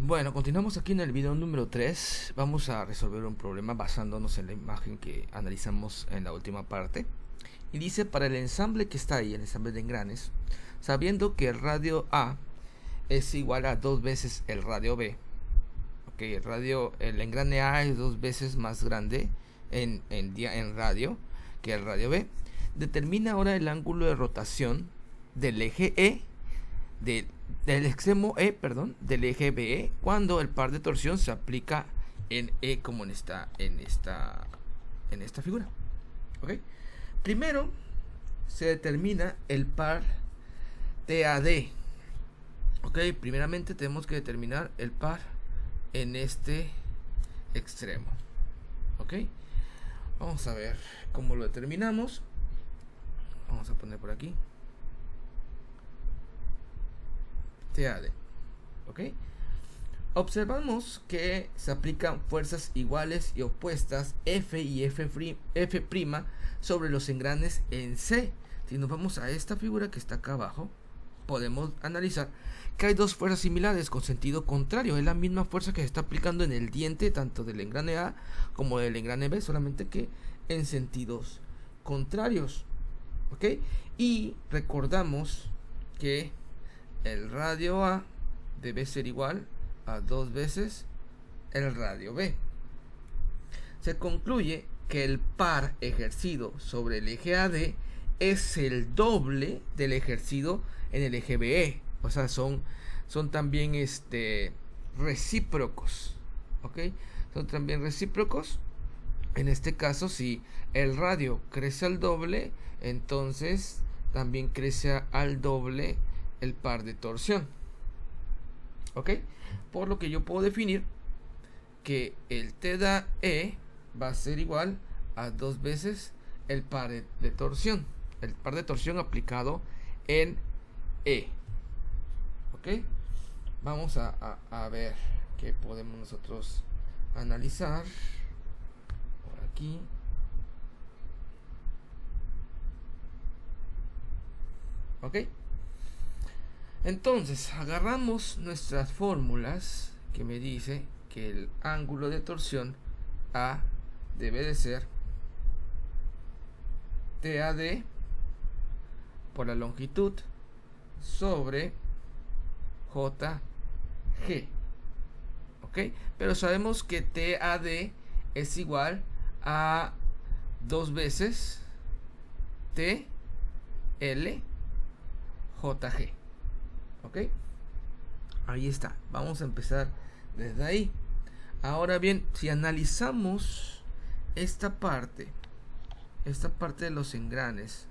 Bueno, continuamos aquí en el video número 3. Vamos a resolver un problema basándonos en la imagen que analizamos en la última parte. Y dice, para el ensamble que está ahí, el ensamble de engranes, sabiendo que el radio A es igual a 2 veces el radio B. Ok, el engrane A es 2 veces más grande en radio que el radio B. Determina ahora el ángulo de rotación del eje E, del extremo E, del eje BE, cuando el par de torsión se aplica en E, como en esta figura. ¿Ok? Primero se determina el par TAD. ¿Ok? Primeramente tenemos que determinar el par en este extremo. ¿Ok? Vamos a ver cómo lo determinamos. Vamos a poner por aquí TAD. ¿Ok? Observamos que se aplican fuerzas iguales y opuestas F y F' sobre los engranes en C. Si nos vamos a esta figura que está acá abajo, podemos analizar que hay dos fuerzas similares con sentido contrario. Es la misma fuerza que se está aplicando en el diente tanto del engrane A como del engrane B, solamente que en sentidos contrarios. ¿Ok? Y recordamos que el radio A debe ser igual a 2 veces el radio B. Se concluye que el par ejercido sobre el eje AD es el doble del ejercido en el eje BE. O sea, son también recíprocos. ¿Ok? Son también recíprocos. En este caso, si el radio crece al doble, entonces también crece al doble el par de torsión. ¿Ok? Por lo que yo puedo definir que el TDE va a ser igual a 2 veces el par de torsión. El par de torsión aplicado en E. ¿Ok? Vamos a ver qué podemos nosotros analizar por aquí. ¿Ok? Entonces, agarramos nuestras fórmulas que me dice que el ángulo de torsión A debe de ser TAD por la longitud sobre JG. ¿Ok? Pero sabemos que TAD es igual a 2 veces TLJG. ¿Ok? Ahí está. Vamos a empezar desde ahí. Ahora bien, si analizamos esta parte de los engranes,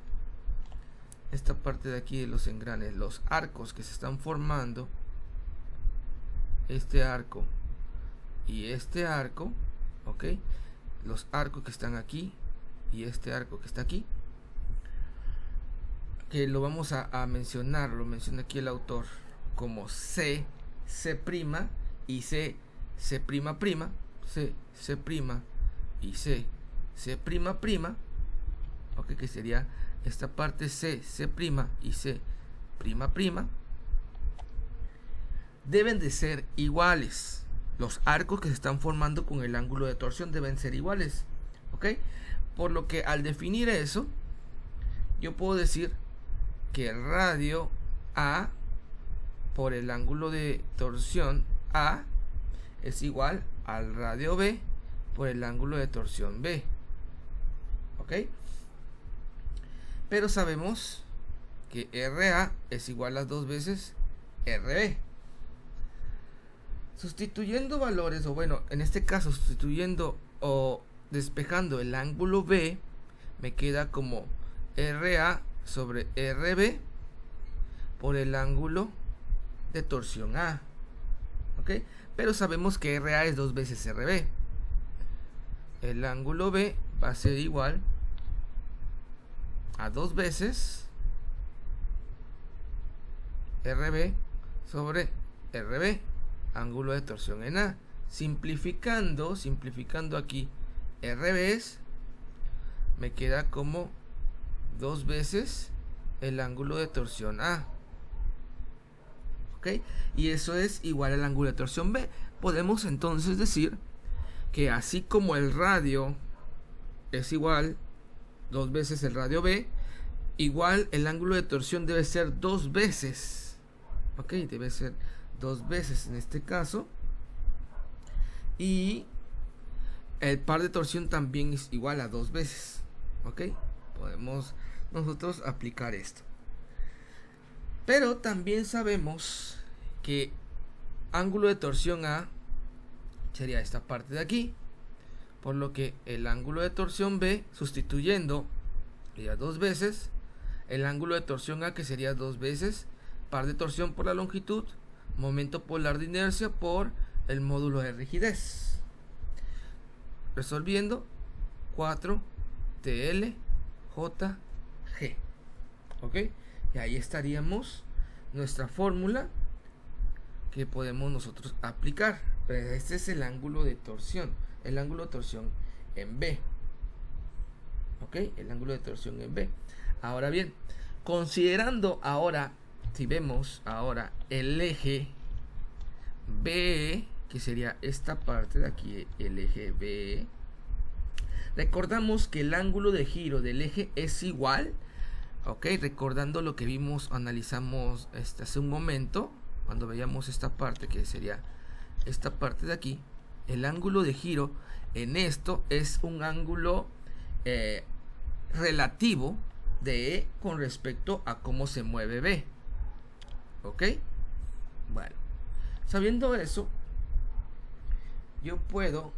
esta parte de aquí de los engranes, los arcos que se están formando, este arco y este arco, ¿ok? Los arcos que están aquí y este arco que está aquí, que lo vamos a mencionar, lo menciona aquí el autor como C, C' y C, C', C, C' y C, C', ok, que sería esta parte C, C' y C', deben de ser iguales. Los arcos que se están formando con el ángulo de torsión deben ser iguales, ok. Por lo que al definir eso, yo puedo decir que el radio A por el ángulo de torsión A es igual al radio B por el ángulo de torsión B. ¿Ok? Pero sabemos que RA es igual a 2 veces RB. Sustituyendo valores, o bueno, en este caso sustituyendo o despejando el ángulo B, me queda como RA sobre RB por el ángulo de torsión A. ¿Ok? Pero sabemos que RA es 2 veces RB. El ángulo B va a ser igual a 2 veces RB sobre RB, ángulo de torsión en A. Simplificando aquí RB me queda como 2 veces el ángulo de torsión A. ¿ok? Y eso es igual al ángulo de torsión B. Podemos entonces decir que así como el radio es igual 2 veces el radio B, igual el ángulo de torsión debe ser 2 veces, ¿ok? Debe ser 2 veces en este caso. Y el par de torsión también es igual a 2 veces, ¿ok? Podemos nosotros aplicar esto. Pero también sabemos que ángulo de torsión A sería esta parte de aquí, por lo que el ángulo de torsión B, sustituyendo, sería 2 veces el ángulo de torsión A, que sería 2 veces par de torsión por la longitud, momento polar de inercia por el módulo de rigidez. Resolviendo, 4 TL JG, ¿ok? Y ahí estaríamos nuestra fórmula que podemos nosotros aplicar. Pero este es el ángulo de torsión, el ángulo de torsión en B, ¿ok? El ángulo de torsión en B. Ahora bien, considerando ahora, si vemos ahora el eje B, que sería esta parte de aquí, el eje B, recordamos que el ángulo de giro del eje es igual, ok, recordando lo que vimos, analizamos hace un momento, cuando veíamos esta parte, que sería esta parte de aquí, el ángulo de giro en esto es un ángulo relativo de E con respecto a cómo se mueve B, ok. Bueno, sabiendo eso, yo puedo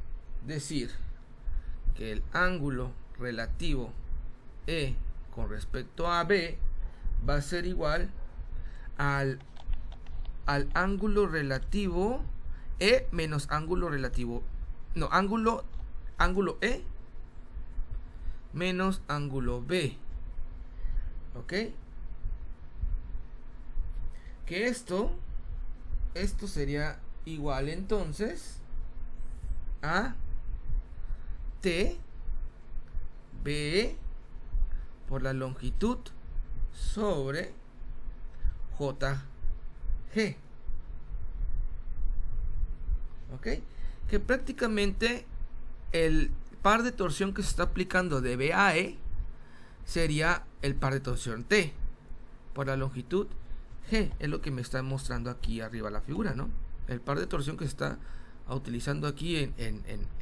decir que el ángulo relativo E con respecto a B va a ser igual al ángulo relativo E menos ángulo relativo, no, ángulo E menos ángulo B, ok. Que esto sería igual entonces a T B por la longitud sobre JG, ok, que prácticamente el par de torsión que se está aplicando de B a E sería el par de torsión T por la longitud G, es lo que me está mostrando aquí arriba la figura, ¿no? El par de torsión que se está utilizando aquí en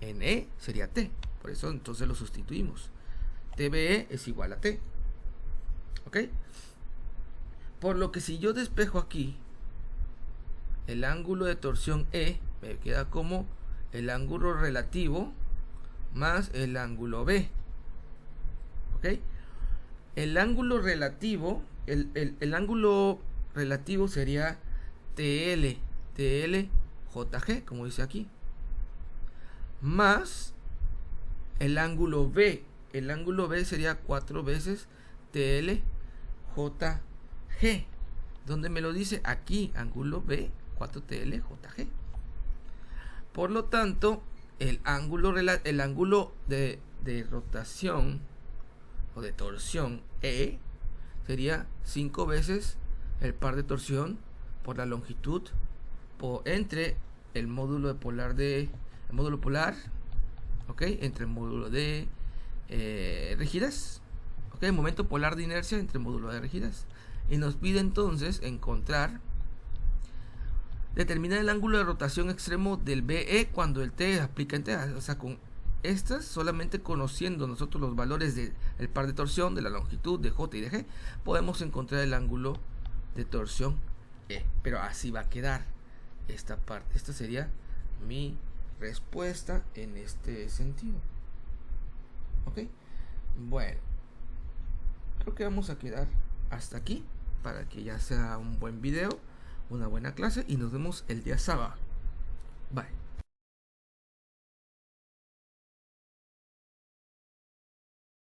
E sería T, por eso entonces lo sustituimos. TBE es igual a T, ok. Por lo que si yo despejo aquí el ángulo de torsión E, me queda como el ángulo relativo más el ángulo B, ok. El ángulo relativo, el ángulo relativo sería TL JG, como dice aquí, más el ángulo B. El ángulo B sería 4 veces TL JG. ¿Dónde me lo dice? Aquí, ángulo B, 4 TL JG. Por lo tanto, el ángulo de rotación o de torsión E sería 5 veces el par de torsión por la longitud entre el módulo polar, ok, entre el módulo de rigidez, ok, momento polar de inercia entre el módulo de rigidez. Y nos pide entonces determinar el ángulo de rotación extremo del BE cuando el T aplica en T. O sea, con estas, solamente conociendo nosotros los valores del par de torsión, de la longitud de J y de G, podemos encontrar el ángulo de torsión E. Pero así va a quedar esta parte. Esta sería mi respuesta en este sentido, ok. Bueno, creo que vamos a quedar hasta aquí para que ya sea un buen video, una buena clase, y nos vemos el día sábado. Bye.